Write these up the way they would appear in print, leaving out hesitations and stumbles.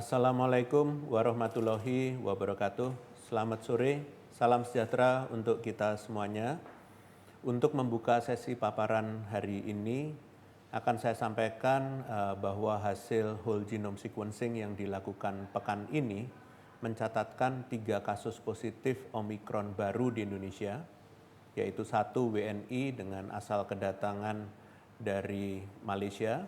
Assalamualaikum warahmatullahi wabarakatuh. Selamat sore, salam sejahtera untuk kita semuanya. Untuk membuka sesi paparan hari ini, akan saya sampaikan bahwa hasil whole genome sequencing yang dilakukan pekan ini mencatatkan 3 kasus positif Omikron baru di Indonesia, yaitu 1 WNI dengan asal kedatangan dari Malaysia,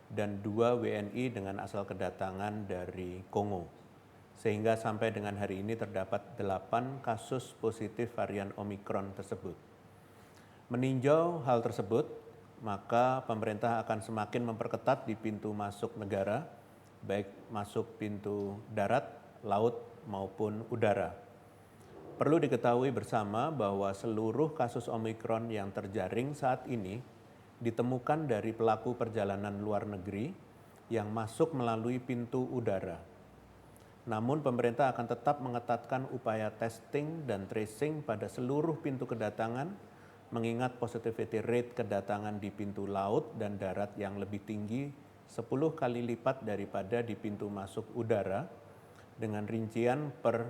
dan 2 WNI dengan asal kedatangan dari Kongo. Sehingga sampai dengan hari ini terdapat 8 kasus positif varian Omikron tersebut. Meninjau hal tersebut, maka pemerintah akan semakin memperketat di pintu masuk negara, baik masuk pintu darat, laut, maupun udara. Perlu diketahui bersama bahwa seluruh kasus Omikron yang terjaring saat ini ditemukan dari pelaku perjalanan luar negeri yang masuk melalui pintu udara. Namun pemerintah akan tetap mengetatkan upaya testing dan tracing pada seluruh pintu kedatangan, mengingat positivity rate kedatangan di pintu laut dan darat yang lebih tinggi 10 kali lipat daripada di pintu masuk udara, dengan rincian per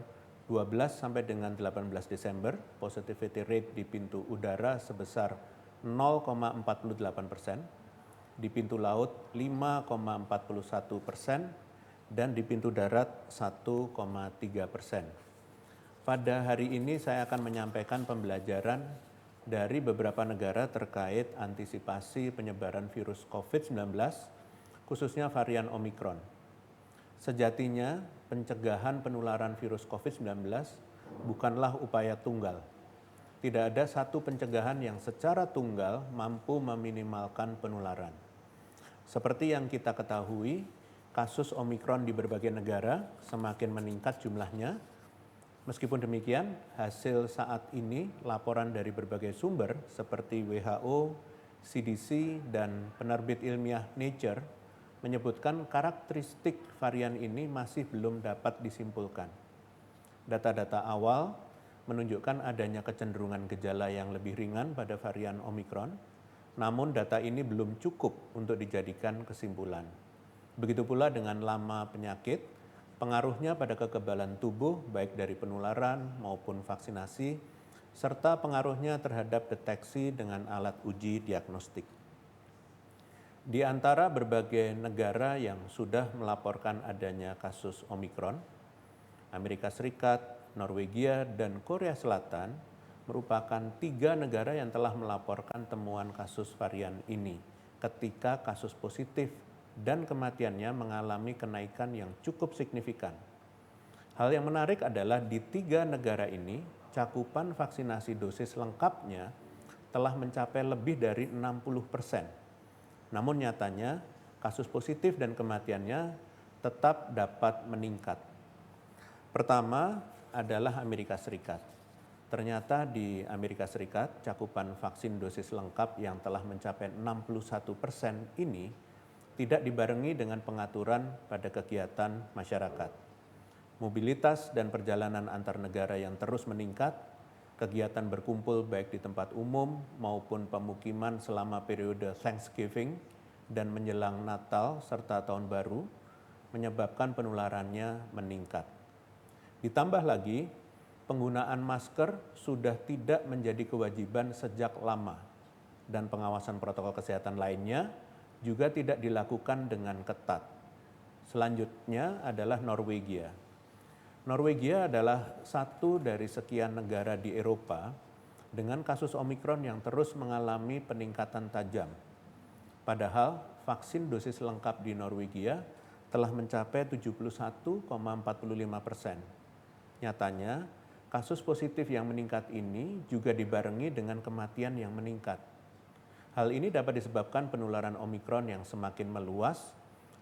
12 sampai dengan 18 Desember, positivity rate di pintu udara sebesar 0,48%, di pintu laut 5,41%, dan di pintu darat 1,3%. Pada hari ini saya akan menyampaikan pembelajaran dari beberapa negara terkait antisipasi penyebaran virus COVID-19, khususnya varian Omikron. Sejatinya, pencegahan penularan virus COVID-19 bukanlah upaya tunggal. Tidak ada satu pencegahan yang secara tunggal mampu meminimalkan penularan. Seperti yang kita ketahui, kasus Omikron di berbagai negara semakin meningkat jumlahnya. Meskipun demikian, hasil saat ini laporan dari berbagai sumber seperti WHO, CDC, dan penerbit ilmiah Nature menyebutkan karakteristik varian ini masih belum dapat disimpulkan. Data-data awal menunjukkan adanya kecenderungan gejala yang lebih ringan pada varian Omikron, namun data ini belum cukup untuk dijadikan kesimpulan. Begitu pula dengan lama penyakit, pengaruhnya pada kekebalan tubuh baik dari penularan maupun vaksinasi, serta pengaruhnya terhadap deteksi dengan alat uji diagnostik. Di antara berbagai negara yang sudah melaporkan adanya kasus Omikron, Amerika Serikat, Norwegia, dan Korea Selatan merupakan 3 negara yang telah melaporkan temuan kasus varian ini ketika kasus positif dan kematiannya mengalami kenaikan yang cukup signifikan. Hal yang menarik adalah di 3 negara ini, cakupan vaksinasi dosis lengkapnya telah mencapai lebih dari 60%. Namun nyatanya, kasus positif dan kematiannya tetap dapat meningkat. Pertama adalah Amerika Serikat. Ternyata di Amerika Serikat, cakupan vaksin dosis lengkap yang telah mencapai 61% ini tidak dibarengi dengan pengaturan pada kegiatan masyarakat. Mobilitas dan perjalanan antar negara yang terus meningkat, kegiatan berkumpul baik di tempat umum maupun pemukiman selama periode Thanksgiving dan menjelang Natal serta Tahun Baru menyebabkan penularannya meningkat. Ditambah lagi, penggunaan masker sudah tidak menjadi kewajiban sejak lama dan pengawasan protokol kesehatan lainnya juga tidak dilakukan dengan ketat. Selanjutnya adalah Norwegia. Norwegia adalah satu dari sekian negara di Eropa dengan kasus Omikron yang terus mengalami peningkatan tajam. Padahal vaksin dosis lengkap di Norwegia telah mencapai 71,45%. Nyatanya, kasus positif yang meningkat ini juga dibarengi dengan kematian yang meningkat. Hal ini dapat disebabkan penularan Omikron yang semakin meluas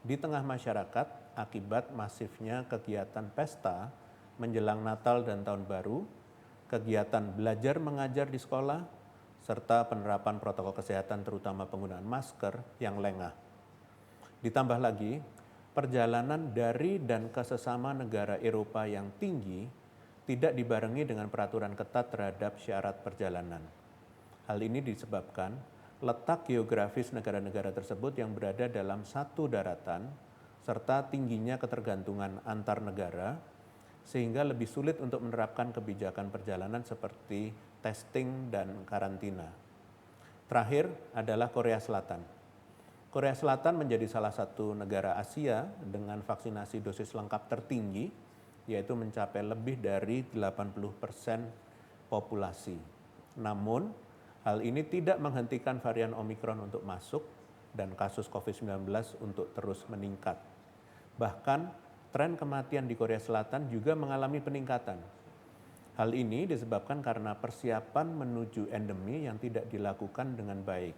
di tengah masyarakat akibat masifnya kegiatan pesta menjelang Natal dan Tahun Baru, kegiatan belajar mengajar di sekolah, serta penerapan protokol kesehatan terutama penggunaan masker yang lengah. Ditambah lagi, perjalanan dari dan ke sesama negara Eropa yang tinggi tidak dibarengi dengan peraturan ketat terhadap syarat perjalanan. Hal ini disebabkan letak geografis negara-negara tersebut yang berada dalam satu daratan serta tingginya ketergantungan antar negara, sehingga lebih sulit untuk menerapkan kebijakan perjalanan seperti testing dan karantina. Terakhir adalah Korea Selatan. Korea Selatan menjadi salah satu negara Asia dengan vaksinasi dosis lengkap tertinggi, yaitu mencapai lebih dari 80% populasi. Namun, hal ini tidak menghentikan varian Omikron untuk masuk dan kasus COVID-19 untuk terus meningkat. Bahkan, tren kematian di Korea Selatan juga mengalami peningkatan. Hal ini disebabkan karena persiapan menuju endemi yang tidak dilakukan dengan baik.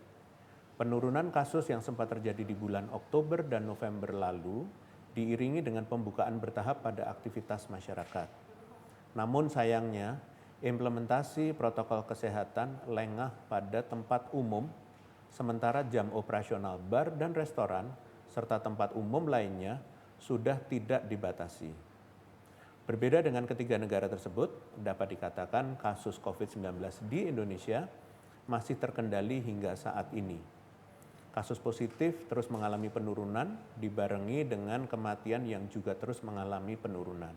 Penurunan kasus yang sempat terjadi di bulan Oktober dan November lalu diiringi dengan pembukaan bertahap pada aktivitas masyarakat. Namun sayangnya, implementasi protokol kesehatan lengah pada tempat umum, sementara jam operasional bar dan restoran serta tempat umum lainnya sudah tidak dibatasi. Berbeda dengan ketiga negara tersebut, dapat dikatakan kasus COVID-19 di Indonesia masih terkendali hingga saat ini. Kasus positif terus mengalami penurunan dibarengi dengan kematian yang juga terus mengalami penurunan.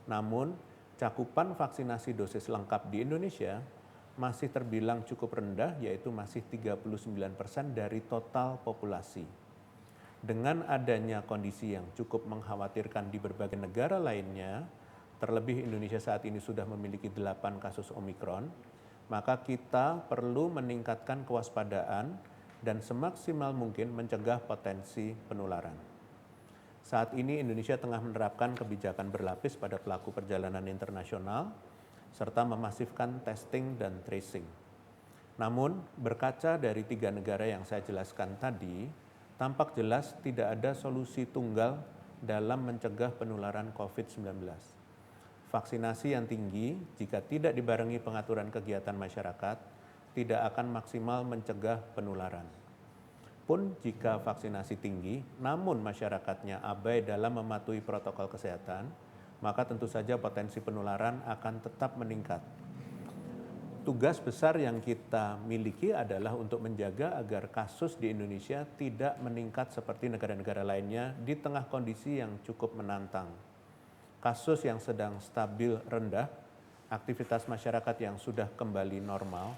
Namun, cakupan vaksinasi dosis lengkap di Indonesia masih terbilang cukup rendah, yaitu masih 39% dari total populasi. Dengan adanya kondisi yang cukup mengkhawatirkan di berbagai negara lainnya, terlebih Indonesia saat ini sudah memiliki 8 kasus Omikron, maka kita perlu meningkatkan kewaspadaan dan semaksimal mungkin mencegah potensi penularan. Saat ini Indonesia tengah menerapkan kebijakan berlapis pada pelaku perjalanan internasional, serta memasifkan testing dan tracing. Namun, berkaca dari 3 negara yang saya jelaskan tadi, tampak jelas tidak ada solusi tunggal dalam mencegah penularan COVID-19. Vaksinasi yang tinggi, jika tidak dibarengi pengaturan kegiatan masyarakat, tidak akan maksimal mencegah penularan. Pun jika vaksinasi tinggi, namun masyarakatnya abai dalam mematuhi protokol kesehatan, maka tentu saja potensi penularan akan tetap meningkat. Tugas besar yang kita miliki adalah untuk menjaga agar kasus di Indonesia tidak meningkat seperti negara-negara lainnya di tengah kondisi yang cukup menantang. Kasus yang sedang stabil rendah, aktivitas masyarakat yang sudah kembali normal,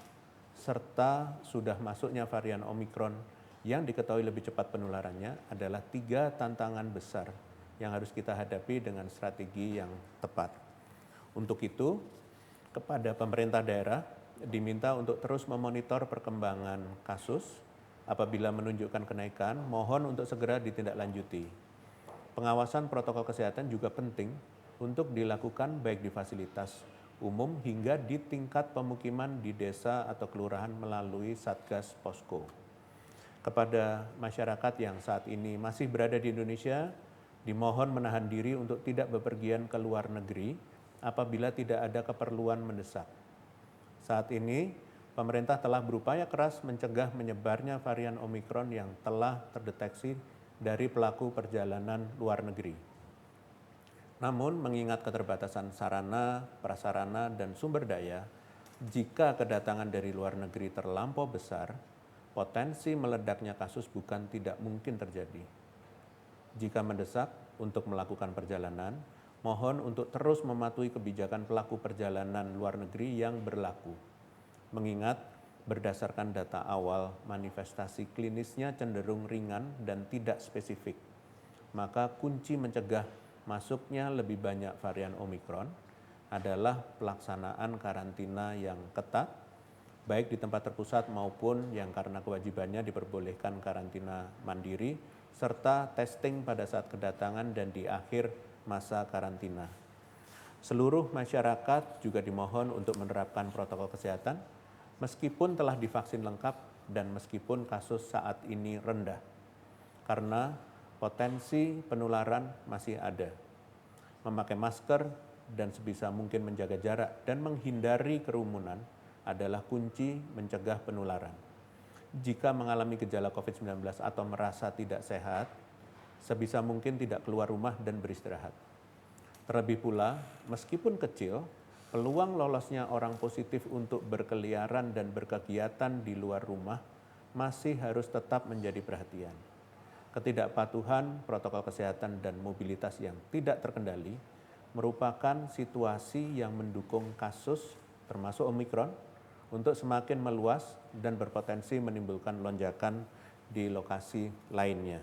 serta sudah masuknya varian Omikron yang diketahui lebih cepat penularannya adalah 3 tantangan besar yang harus kita hadapi dengan strategi yang tepat. Untuk itu, kepada pemerintah daerah diminta untuk terus memonitor perkembangan kasus. Apabila menunjukkan kenaikan, mohon untuk segera ditindaklanjuti. Pengawasan protokol kesehatan juga penting untuk dilakukan baik di fasilitas umum hingga di tingkat pemukiman di desa atau kelurahan melalui Satgas Posko. Kepada masyarakat yang saat ini masih berada di Indonesia, dimohon menahan diri untuk tidak bepergian ke luar negeri apabila tidak ada keperluan mendesak. Saat ini, pemerintah telah berupaya keras mencegah menyebarnya varian Omikron yang telah terdeteksi dari pelaku perjalanan luar negeri. Namun, mengingat keterbatasan sarana, prasarana, dan sumber daya, jika kedatangan dari luar negeri terlampau besar, potensi meledaknya kasus bukan tidak mungkin terjadi. Jika mendesak untuk melakukan perjalanan, mohon untuk terus mematuhi kebijakan pelaku perjalanan luar negeri yang berlaku. Mengingat berdasarkan data awal, manifestasi klinisnya cenderung ringan dan tidak spesifik. Maka kunci mencegah masuknya lebih banyak varian Omikron adalah pelaksanaan karantina yang ketat, baik di tempat terpusat maupun yang karena kewajibannya diperbolehkan karantina mandiri, serta testing pada saat kedatangan dan di akhir masa karantina. Seluruh masyarakat juga dimohon untuk menerapkan protokol kesehatan meskipun telah divaksin lengkap dan meskipun kasus saat ini rendah, karena potensi penularan masih ada. Memakai masker dan sebisa mungkin menjaga jarak dan menghindari kerumunan adalah kunci mencegah penularan. Jika mengalami gejala COVID-19 atau merasa tidak sehat, sebisa mungkin tidak keluar rumah dan beristirahat. Terlebih pula, meskipun kecil, peluang lolosnya orang positif untuk berkeliaran dan berkegiatan di luar rumah masih harus tetap menjadi perhatian. Ketidakpatuhan protokol kesehatan dan mobilitas yang tidak terkendali merupakan situasi yang mendukung kasus termasuk Omikron untuk semakin meluas dan berpotensi menimbulkan lonjakan di lokasi lainnya.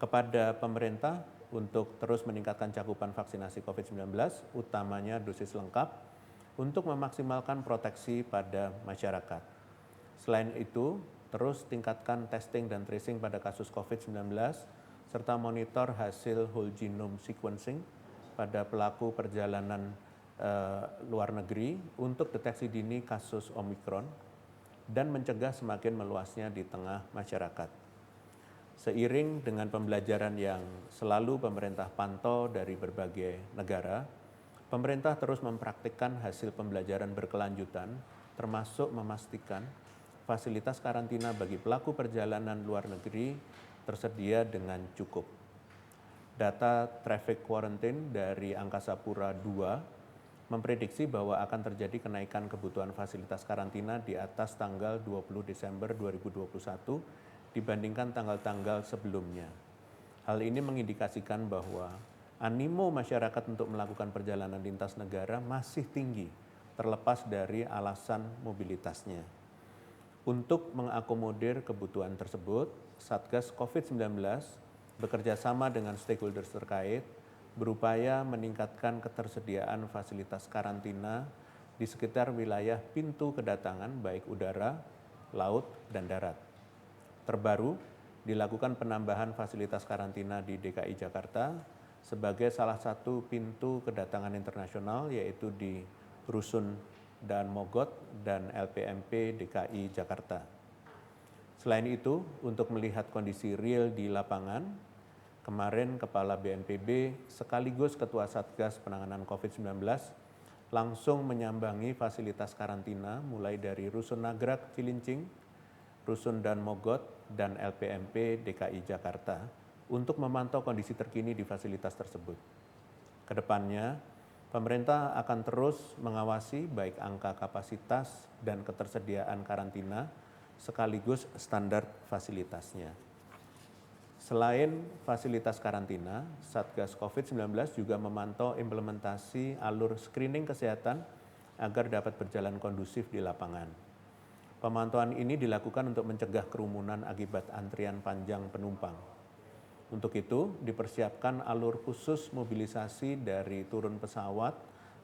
Kepada pemerintah untuk terus meningkatkan cakupan vaksinasi COVID-19, utamanya dosis lengkap, untuk memaksimalkan proteksi pada masyarakat. Selain itu, terus tingkatkan testing dan tracing pada kasus COVID-19, serta monitor hasil whole genome sequencing pada pelaku perjalanan luar negeri untuk deteksi dini kasus Omikron dan mencegah semakin meluasnya di tengah masyarakat. Seiring dengan pembelajaran yang selalu pemerintah pantau dari berbagai negara, pemerintah terus mempraktikkan hasil pembelajaran berkelanjutan, termasuk memastikan fasilitas karantina bagi pelaku perjalanan luar negeri tersedia dengan cukup. Data traffic quarantine dari Angkasa Pura II memprediksi bahwa akan terjadi kenaikan kebutuhan fasilitas karantina di atas tanggal 20 Desember 2021 dibandingkan tanggal-tanggal sebelumnya. Hal ini mengindikasikan bahwa animo masyarakat untuk melakukan perjalanan lintas negara masih tinggi, terlepas dari alasan mobilitasnya. Untuk mengakomodir kebutuhan tersebut, Satgas COVID-19 bekerja sama dengan stakeholders terkait berupaya meningkatkan ketersediaan fasilitas karantina di sekitar wilayah pintu kedatangan baik udara, laut, dan darat. Terbaru, dilakukan penambahan fasilitas karantina di DKI Jakarta sebagai salah satu pintu kedatangan internasional, yaitu di Rusun dan Mogot dan LPMP DKI Jakarta. Selain itu, untuk melihat kondisi real di lapangan, kemarin Kepala BNPB sekaligus Ketua Satgas Penanganan COVID-19 langsung menyambangi fasilitas karantina mulai dari Rusun Nagrak Cilincing, Rusun dan Mogot, dan LPMP DKI Jakarta untuk memantau kondisi terkini di fasilitas tersebut. Kedepannya, pemerintah akan terus mengawasi baik angka kapasitas dan ketersediaan karantina sekaligus standar fasilitasnya. Selain fasilitas karantina, Satgas COVID-19 juga memantau implementasi alur screening kesehatan agar dapat berjalan kondusif di lapangan. Pemantauan ini dilakukan untuk mencegah kerumunan akibat antrian panjang penumpang. Untuk itu, dipersiapkan alur khusus mobilisasi dari turun pesawat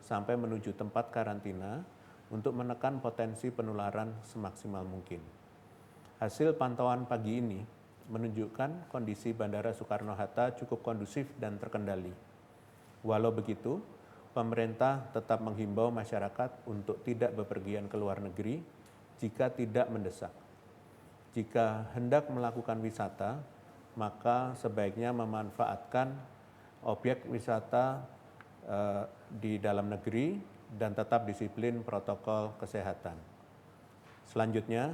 sampai menuju tempat karantina untuk menekan potensi penularan semaksimal mungkin. Hasil pantauan pagi ini menunjukkan kondisi Bandara Soekarno-Hatta cukup kondusif dan terkendali. Walau begitu, pemerintah tetap menghimbau masyarakat untuk tidak bepergian ke luar negeri jika tidak mendesak. Jika hendak melakukan wisata, maka sebaiknya memanfaatkan objek wisata di dalam negeri dan tetap disiplin protokol kesehatan. Selanjutnya,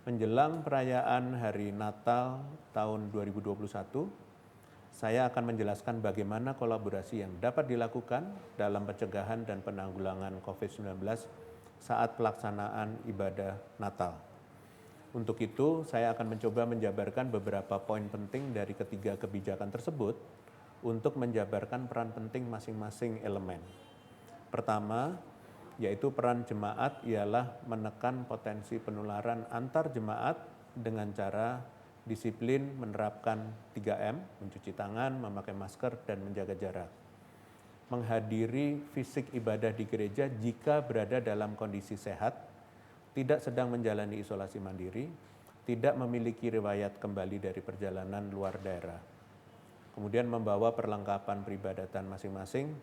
menjelang perayaan Hari Natal tahun 2021, saya akan menjelaskan bagaimana kolaborasi yang dapat dilakukan dalam pencegahan dan penanggulangan COVID-19 saat pelaksanaan ibadah Natal. Untuk itu, saya akan mencoba menjabarkan beberapa poin penting dari ketiga kebijakan tersebut untuk menjabarkan peran penting masing-masing elemen. Pertama, yaitu peran jemaat ialah menekan potensi penularan antar jemaat dengan cara disiplin menerapkan 3M, mencuci tangan, memakai masker, dan menjaga jarak. Menghadiri fisik ibadah di gereja jika berada dalam kondisi sehat, tidak sedang menjalani isolasi mandiri, tidak memiliki riwayat kembali dari perjalanan luar daerah. Kemudian membawa perlengkapan peribadatan masing-masing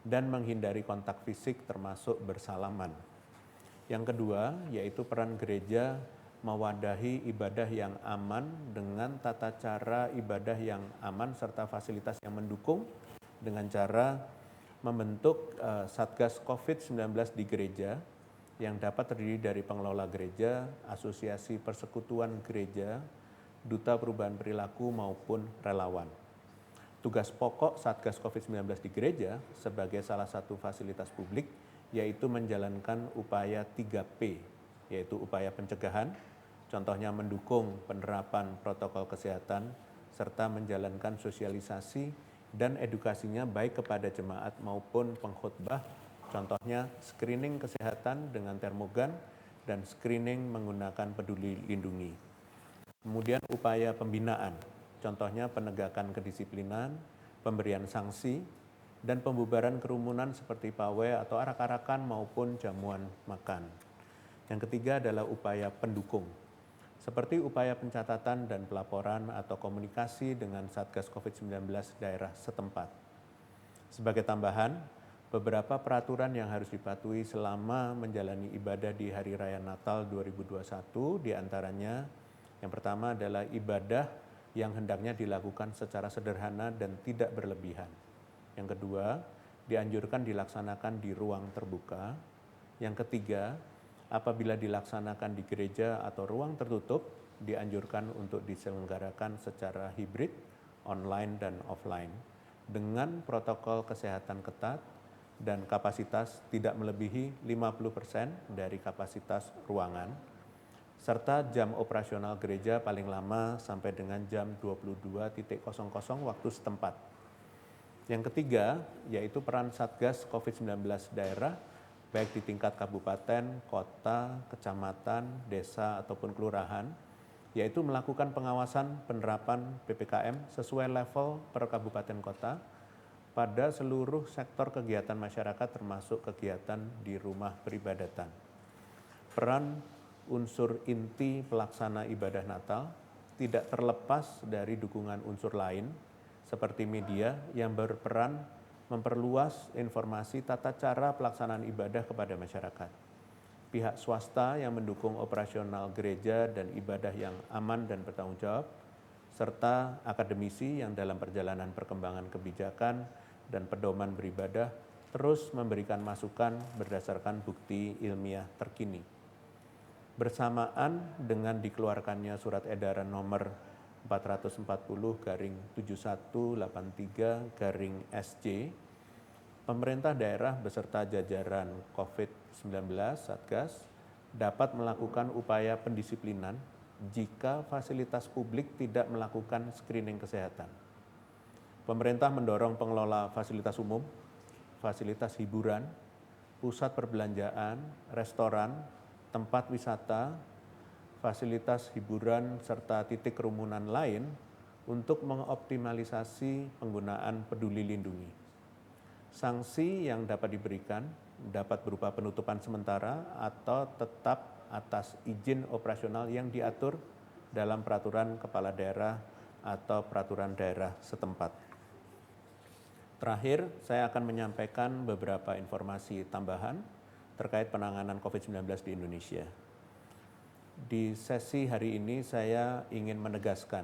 dan menghindari kontak fisik termasuk bersalaman. Yang kedua, yaitu peran gereja mewadahi ibadah yang aman dengan tata cara ibadah yang aman serta fasilitas yang mendukung dengan cara membentuk Satgas COVID-19 di gereja yang dapat terdiri dari pengelola gereja, asosiasi persekutuan gereja, duta perubahan perilaku maupun relawan. Tugas pokok Satgas COVID-19 di gereja sebagai salah satu fasilitas publik yaitu menjalankan upaya 3P, yaitu upaya pencegahan, contohnya mendukung penerapan protokol kesehatan serta menjalankan sosialisasi dan edukasinya baik kepada jemaat maupun pengkhotbah, contohnya screening kesehatan dengan termogan dan screening menggunakan peduli lindungi. Kemudian upaya pembinaan, contohnya penegakan kedisiplinan, pemberian sanksi, dan pembubaran kerumunan seperti pawai atau arak-arakan maupun jamuan makan. Yang ketiga adalah upaya pendukung, seperti upaya pencatatan dan pelaporan atau komunikasi dengan Satgas COVID-19 daerah setempat. Sebagai tambahan, beberapa peraturan yang harus dipatuhi selama menjalani ibadah di Hari Raya Natal 2021 diantaranya yang pertama adalah ibadah yang hendaknya dilakukan secara sederhana dan tidak berlebihan. Yang kedua, dianjurkan dilaksanakan di ruang terbuka. Yang ketiga, apabila dilaksanakan di gereja atau ruang tertutup, dianjurkan untuk diselenggarakan secara hibrid, online dan offline, dengan protokol kesehatan ketat dan kapasitas tidak melebihi 50% dari kapasitas ruangan, serta jam operasional gereja paling lama sampai dengan jam 22.00 waktu setempat. Yang ketiga, yaitu peran Satgas COVID-19 daerah, baik di tingkat kabupaten, kota, kecamatan, desa, ataupun kelurahan, yaitu melakukan pengawasan penerapan PPKM sesuai level per kabupaten kota pada seluruh sektor kegiatan masyarakat termasuk kegiatan di rumah peribadatan. Peran unsur inti pelaksana ibadah Natal tidak terlepas dari dukungan unsur lain seperti media yang berperan memperluas informasi tata cara pelaksanaan ibadah kepada masyarakat. Pihak swasta yang mendukung operasional gereja dan ibadah yang aman dan bertanggung jawab, serta akademisi yang dalam perjalanan perkembangan kebijakan dan pedoman beribadah terus memberikan masukan berdasarkan bukti ilmiah terkini. Bersamaan dengan dikeluarkannya surat edaran nomor 440/7183/SC, pemerintah daerah beserta jajaran COVID-19 Satgas dapat melakukan upaya pendisiplinan jika fasilitas publik tidak melakukan screening kesehatan. Pemerintah mendorong pengelola fasilitas umum, fasilitas hiburan, pusat perbelanjaan, restoran, tempat wisata, fasilitas hiburan, serta titik kerumunan lain untuk mengoptimalisasi penggunaan peduli lindungi. Sanksi yang dapat diberikan dapat berupa penutupan sementara atau tetap atas izin operasional yang diatur dalam peraturan kepala daerah atau peraturan daerah setempat. Terakhir, saya akan menyampaikan beberapa informasi tambahan terkait penanganan COVID-19 di Indonesia. Di sesi hari ini saya ingin menegaskan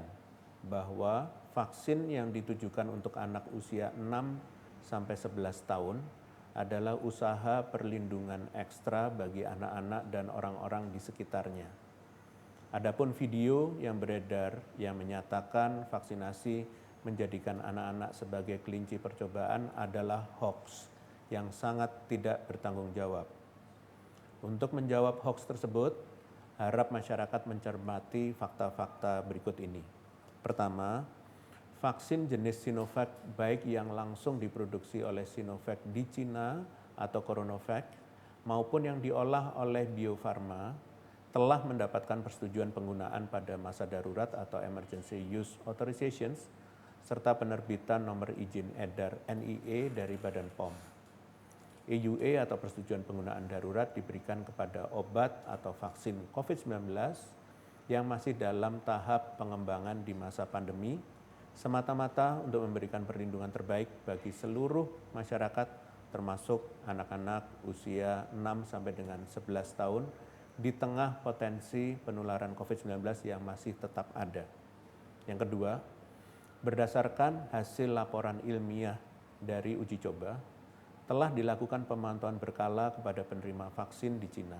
bahwa vaksin yang ditujukan untuk anak usia 6-11 tahun adalah usaha perlindungan ekstra bagi anak-anak dan orang-orang di sekitarnya. Adapun video yang beredar yang menyatakan vaksinasi menjadikan anak-anak sebagai kelinci percobaan adalah hoax yang sangat tidak bertanggung jawab. Untuk menjawab hoax tersebut, harap masyarakat mencermati fakta-fakta berikut ini. Pertama, vaksin jenis Sinovac baik yang langsung diproduksi oleh Sinovac di Cina atau CoronaVac maupun yang diolah oleh Bio Farma telah mendapatkan persetujuan penggunaan pada masa darurat atau Emergency Use Authorizations serta penerbitan nomor izin edar NIE dari Badan POM. EUA atau persetujuan penggunaan darurat diberikan kepada obat atau vaksin COVID-19 yang masih dalam tahap pengembangan di masa pandemi, semata-mata untuk memberikan perlindungan terbaik bagi seluruh masyarakat termasuk anak-anak usia 6 sampai dengan 11 tahun di tengah potensi penularan COVID-19 yang masih tetap ada. Yang kedua, berdasarkan hasil laporan ilmiah dari uji coba, telah dilakukan pemantauan berkala kepada penerima vaksin di Cina.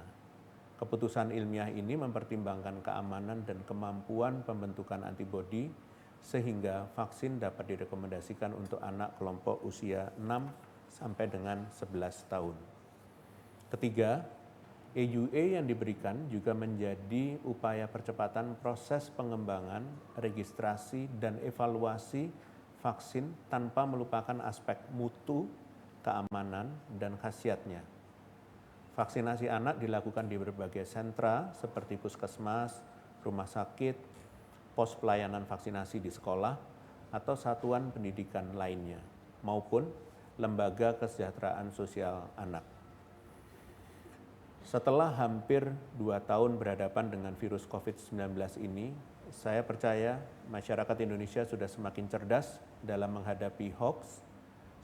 Keputusan ilmiah ini mempertimbangkan keamanan dan kemampuan pembentukan antibodi sehingga vaksin dapat direkomendasikan untuk anak kelompok usia 6 sampai dengan 11 tahun. Ketiga, EUA yang diberikan juga menjadi upaya percepatan proses pengembangan, registrasi, dan evaluasi vaksin tanpa melupakan aspek mutu, keamanan, dan khasiatnya. Vaksinasi anak dilakukan di berbagai sentra seperti puskesmas, rumah sakit, pos pelayanan vaksinasi di sekolah, atau satuan pendidikan lainnya, maupun lembaga kesejahteraan sosial anak. Setelah hampir 2 tahun berhadapan dengan virus COVID-19 ini, saya percaya masyarakat Indonesia sudah semakin cerdas dalam menghadapi hoax,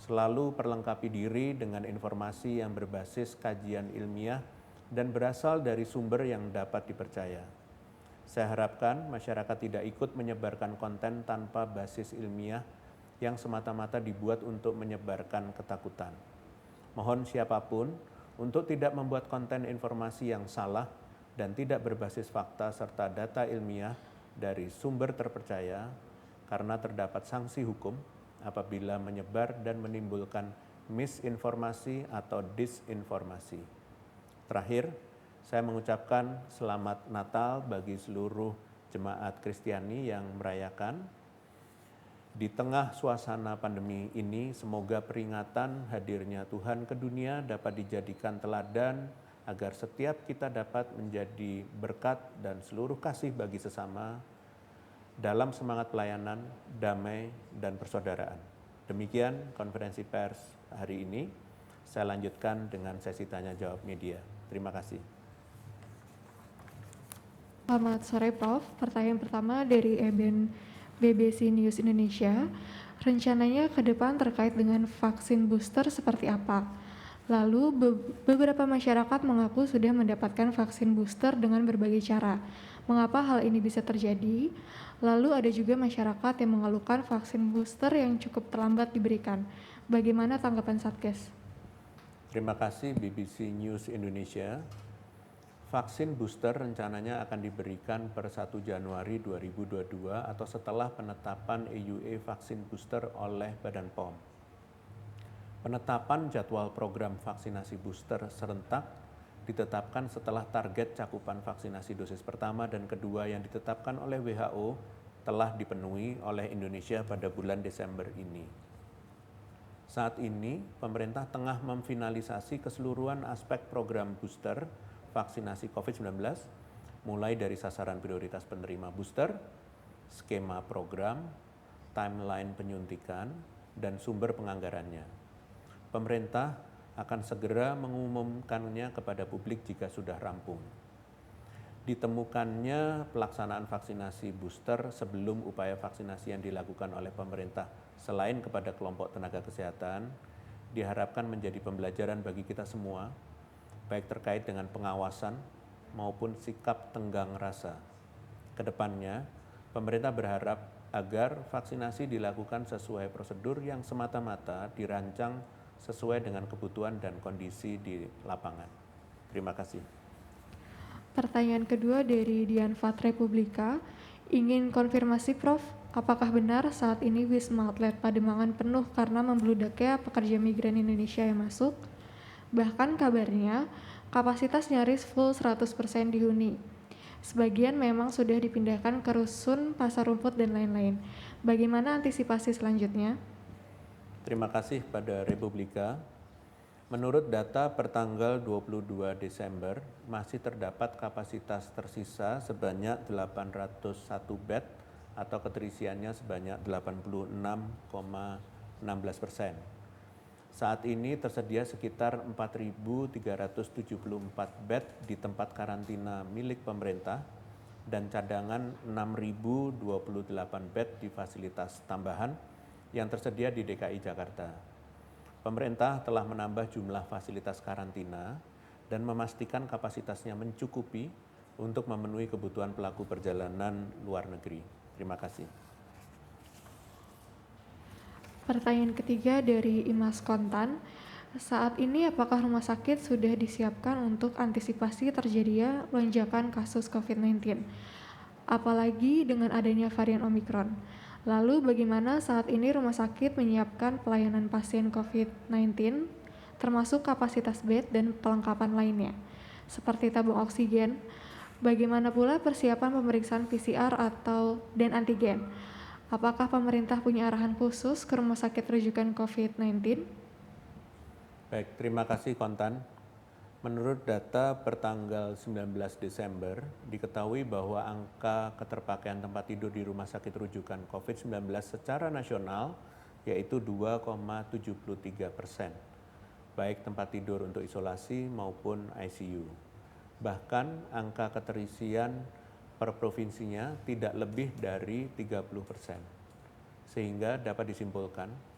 selalu perlengkapi diri dengan informasi yang berbasis kajian ilmiah dan berasal dari sumber yang dapat dipercaya. Saya harapkan masyarakat tidak ikut menyebarkan konten tanpa basis ilmiah yang semata-mata dibuat untuk menyebarkan ketakutan. Mohon siapapun untuk tidak membuat konten informasi yang salah dan tidak berbasis fakta serta data ilmiah dari sumber terpercaya karena terdapat sanksi hukum apabila menyebar dan menimbulkan misinformasi atau disinformasi. Terakhir, saya mengucapkan selamat Natal bagi seluruh jemaat Kristiani yang merayakan. Di tengah suasana pandemi ini, semoga peringatan hadirnya Tuhan ke dunia dapat dijadikan teladan agar setiap kita dapat menjadi berkat dan seluruh kasih bagi sesama dalam semangat pelayanan, damai, dan persaudaraan. Demikian konferensi pers hari ini. Saya lanjutkan dengan sesi tanya jawab media. Terima kasih. Selamat sore Prof. Pertanyaan pertama dari Eben BBC News Indonesia, rencananya ke depan terkait dengan vaksin booster seperti apa? Lalu beberapa masyarakat mengaku sudah mendapatkan vaksin booster dengan berbagai cara. Mengapa hal ini bisa terjadi? Lalu ada juga masyarakat yang mengeluhkan vaksin booster yang cukup terlambat diberikan. Bagaimana tanggapan Satgas? Terima kasih BBC News Indonesia. Vaksin booster rencananya akan diberikan per 1 Januari 2022 atau setelah penetapan EUA vaksin booster oleh Badan POM. Penetapan jadwal program vaksinasi booster serentak ditetapkan setelah target cakupan vaksinasi dosis pertama dan kedua yang ditetapkan oleh WHO telah dipenuhi oleh Indonesia pada bulan Desember ini. Saat ini, pemerintah tengah memfinalisasi keseluruhan aspek program booster vaksinasi COVID-19, mulai dari sasaran prioritas penerima booster, skema program, timeline penyuntikan, dan sumber penganggarannya. Pemerintah akan segera mengumumkannya kepada publik jika sudah rampung. Ditemukannya pelaksanaan vaksinasi booster sebelum upaya vaksinasi yang dilakukan oleh pemerintah selain kepada kelompok tenaga kesehatan, diharapkan menjadi pembelajaran bagi kita semua, baik terkait dengan pengawasan maupun sikap tenggang rasa. Kedepannya, pemerintah berharap agar vaksinasi dilakukan sesuai prosedur yang semata-mata dirancang sesuai dengan kebutuhan dan kondisi di lapangan. Terima kasih. Pertanyaan kedua dari Dianfat Republika, ingin konfirmasi Prof, apakah benar saat ini Wisma Atlet Pademangan penuh karena membludaknya pekerja migran Indonesia yang masuk? Bahkan kabarnya kapasitas nyaris full 100% dihuni. Sebagian memang sudah dipindahkan ke rusun, pasar rumput, dan lain-lain. Bagaimana antisipasi selanjutnya? Terima kasih pada Republika. Menurut data per tanggal 22 Desember, masih terdapat kapasitas tersisa sebanyak 801 bed atau keterisiannya sebanyak 86,16%. Saat ini tersedia sekitar 4.374 bed di tempat karantina milik pemerintah dan cadangan 6.028 bed di fasilitas tambahan yang tersedia di DKI Jakarta. Pemerintah telah menambah jumlah fasilitas karantina dan memastikan kapasitasnya mencukupi untuk memenuhi kebutuhan pelaku perjalanan luar negeri. Terima kasih. Pertanyaan ketiga dari Imas Kontan, saat ini apakah rumah sakit sudah disiapkan untuk antisipasi terjadinya lonjakan kasus COVID-19, apalagi dengan adanya varian Omikron? Lalu bagaimana saat ini rumah sakit menyiapkan pelayanan pasien COVID-19, termasuk kapasitas bed dan perlengkapan lainnya? seperti tabung oksigen. Bagaimana pula persiapan pemeriksaan PCR dan antigen? Apakah pemerintah punya arahan khusus ke rumah sakit rujukan COVID-19? Baik, terima kasih Kontan. Menurut data pertanggal 19 Desember, diketahui bahwa angka keterpakaian tempat tidur di rumah sakit rujukan COVID-19 secara nasional yaitu 2,73%, baik tempat tidur untuk isolasi maupun ICU. Bahkan angka keterisian per provinsinya tidak lebih dari 30%, sehingga dapat disimpulkan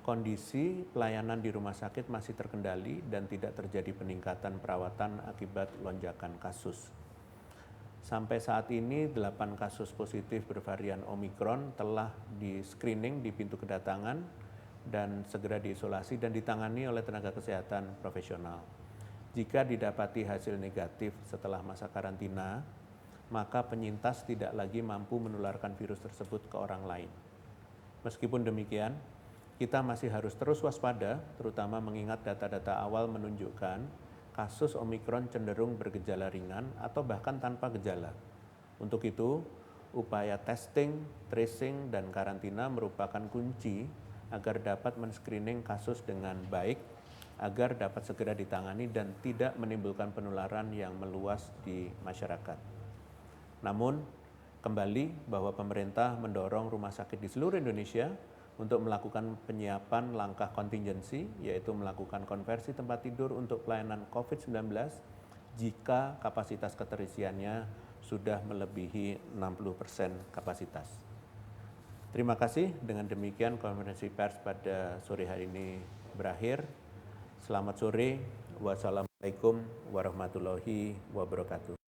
kondisi pelayanan di rumah sakit masih terkendali dan tidak terjadi peningkatan perawatan akibat lonjakan kasus. Sampai saat ini 8 kasus positif bervarian Omikron telah di-screening di pintu kedatangan dan segera diisolasi dan ditangani oleh tenaga kesehatan profesional. Jika didapati hasil negatif setelah masa karantina, maka penyintas tidak lagi mampu menularkan virus tersebut ke orang lain. Meskipun demikian, kita masih harus terus waspada, terutama mengingat data-data awal menunjukkan kasus Omikron cenderung bergejala ringan atau bahkan tanpa gejala. Untuk itu, upaya testing, tracing, dan karantina merupakan kunci agar dapat men-screening kasus dengan baik, agar dapat segera ditangani dan tidak menimbulkan penularan yang meluas di masyarakat. Namun, kembali bahwa pemerintah mendorong rumah sakit di seluruh Indonesia untuk melakukan penyiapan langkah kontingensi, yaitu melakukan konversi tempat tidur untuk pelayanan COVID-19 jika kapasitas keterisiannya sudah melebihi 60% kapasitas. Terima kasih, dengan demikian konferensi pers pada sore hari ini berakhir. Selamat sore, wassalamualaikum warahmatullahi wabarakatuh.